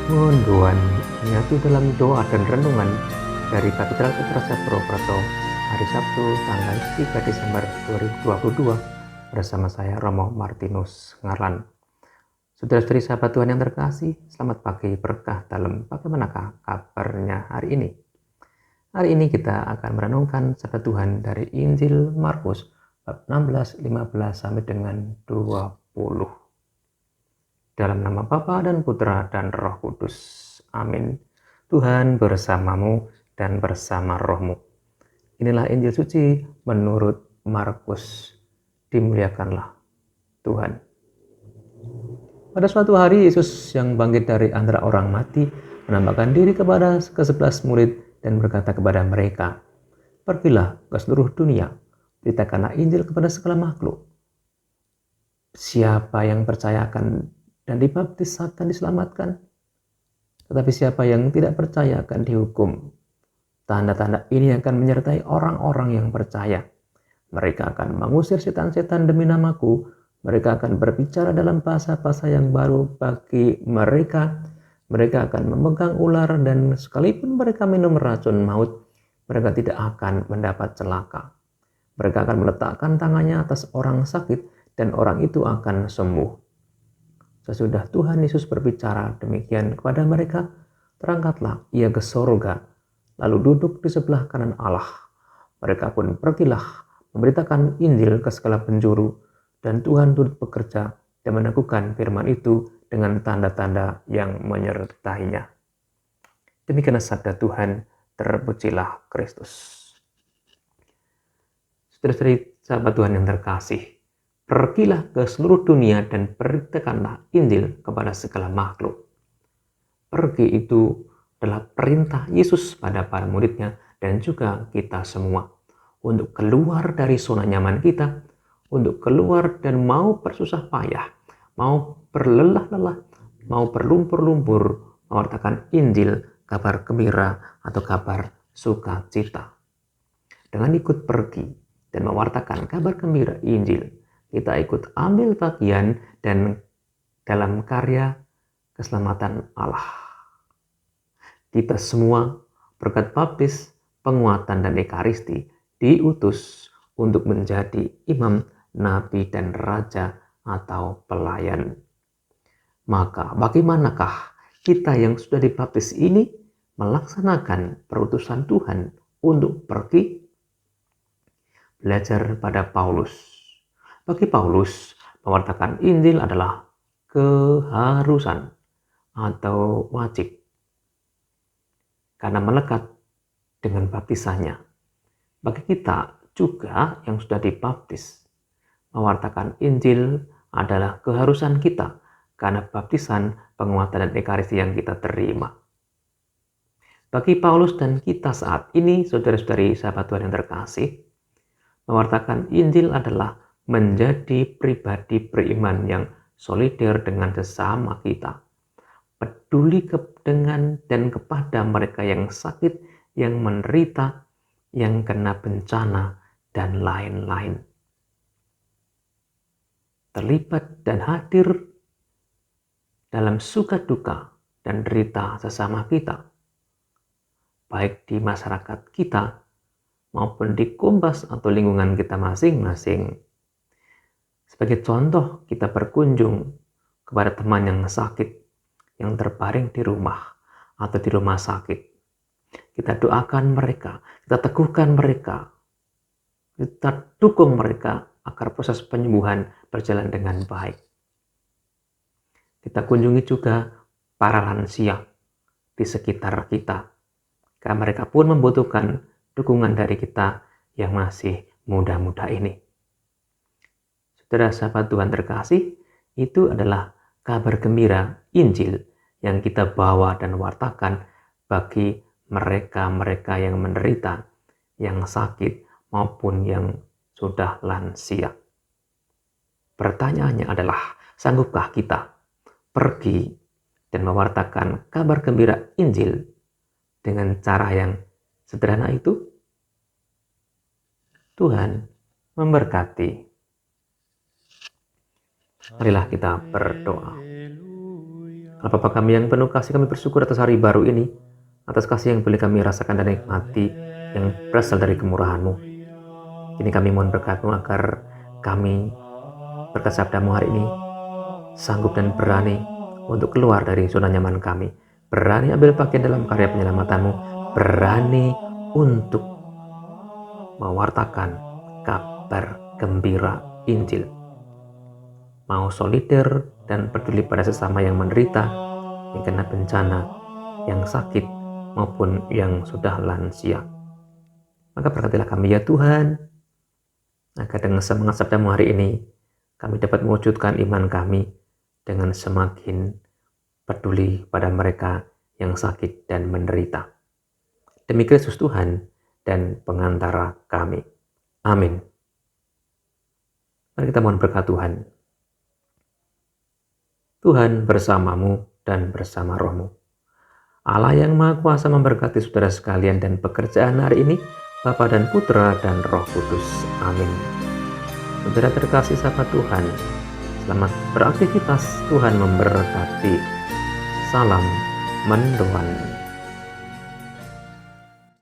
Ngunduhan menyatu dalam doa dan renungan dari Katedral Putra Purwokerto hari Sabtu tanggal 3 Desember 2022 bersama saya Romo Martinus Ngarlan. Saudara-saudari sahabat Tuhan yang terkasih, selamat pagi berkah dalam bagaimanakah kabarnya hari ini? Hari ini kita akan merenungkan sabda Tuhan dari Injil Markus bab 16, 15 sampai dengan 20. Dalam nama Bapa dan Putra dan Roh Kudus. Amin. Tuhan bersamamu dan bersama rohmu. Inilah Injil suci menurut Markus. Dimuliakanlah Tuhan. Pada suatu hari Yesus yang bangkit dari antara orang mati menampakkan diri kepada ke-11 murid dan berkata kepada mereka, "Pergilah ke seluruh dunia, beritakanlah Injil kepada segala makhluk. Siapa yang percaya dan dibaptis akan diselamatkan, tetapi siapa yang tidak percaya akan dihukum. Tanda-tanda ini akan menyertai orang-orang yang percaya. Mereka akan mengusir setan-setan demi namaku. Mereka akan berbicara dalam bahasa-bahasa yang baru bagi mereka. Mereka akan memegang ular dan sekalipun mereka minum racun maut, mereka tidak akan mendapat celaka. Mereka akan meletakkan tangannya atas orang sakit dan orang itu akan sembuh." Sesudah Tuhan Yesus berbicara demikian kepada mereka, terangkatlah ia ke sorga, lalu duduk di sebelah kanan Allah. Mereka pun pergilah memberitakan Injil ke segala penjuru, dan Tuhan turut bekerja dan meneguhkan firman itu dengan tanda-tanda yang menyertainya. Demikianlah sabda Tuhan, terpujilah Kristus. Saudara-saudari sahabat Tuhan yang terkasih, pergilah ke seluruh dunia dan beritakanlah Injil kepada segala makhluk. Pergi itu adalah perintah Yesus pada para muridnya dan juga kita semua. Untuk keluar dari zona nyaman kita, untuk keluar dan mau bersusah payah, mau berlelah-lelah, mau berlumpur-lumpur, mewartakan Injil, kabar gembira atau kabar sukacita. Dengan ikut pergi dan mewartakan kabar gembira Injil, kita ikut ambil bagian dan dalam karya keselamatan Allah. Kita semua berkat baptis, penguatan dan ekaristi diutus untuk menjadi imam, nabi dan raja atau pelayan. Maka bagaimanakah kita yang sudah dibaptis ini melaksanakan perutusan Tuhan untuk pergi? Belajar pada Paulus. Bagi Paulus, mewartakan Injil adalah keharusan atau wajib karena melekat dengan baptisannya. Bagi kita juga yang sudah dibaptis, mewartakan Injil adalah keharusan kita karena baptisan, penguatan dan ekaristi yang kita terima. Bagi Paulus dan kita saat ini, saudara-saudari sahabat Tuhan yang terkasih, mewartakan Injil adalah menjadi pribadi beriman yang solider dengan sesama kita, peduli dengan dan kepada mereka yang sakit, yang menderita, yang kena bencana, dan lain-lain. Terlibat dan hadir dalam suka duka dan derita sesama kita, baik di masyarakat kita maupun di kompas atau lingkungan kita masing-masing. Sebagai contoh, kita berkunjung kepada teman yang sakit, yang terbaring di rumah atau di rumah sakit. Kita doakan mereka, kita teguhkan mereka, kita dukung mereka agar proses penyembuhan berjalan dengan baik. Kita kunjungi juga para lansia di sekitar kita, karena mereka pun membutuhkan dukungan dari kita yang masih muda-muda ini. Saudara sahabat Tuhan terkasih, itu adalah kabar gembira Injil yang kita bawa dan wartakan bagi mereka-mereka yang menderita, yang sakit, maupun yang sudah lansia. Pertanyaannya adalah, sanggupkah kita pergi dan mewartakan kabar gembira Injil dengan cara yang sederhana itu? Tuhan memberkati. Marilah kita berdoa. Allah Bapa kami yang penuh kasih, kami bersyukur atas hari baru ini, atas kasih yang boleh kami rasakan dan nikmati yang berasal dari kemurahan-Mu. Kini kami mohon berkat-Mu agar kami berkat sabda-Mu hari ini sanggup dan berani untuk keluar dari zona nyaman kami, berani ambil bagian dalam karya penyelamatan-Mu, berani untuk mewartakan kabar gembira Injil, mau solider dan peduli pada sesama yang menderita, yang kena bencana, yang sakit, maupun yang sudah lansia. Maka berkatilah kami ya Tuhan, agar dengan semangat sabda-Mu hari ini, kami dapat mewujudkan iman kami dengan semakin peduli pada mereka yang sakit dan menderita. Demi Kristus Tuhan dan pengantara kami. Amin. Mari kita mohon berkat Tuhan. Tuhan bersamamu dan bersama rohmu. Allah yang Maha Kuasa memberkati saudara sekalian dan pekerjaan hari ini, Bapa dan Putra dan Roh Kudus. Amin. Saudara terkasih sahabat Tuhan, selamat beraktivitas. Tuhan memberkati. Salam mendoan.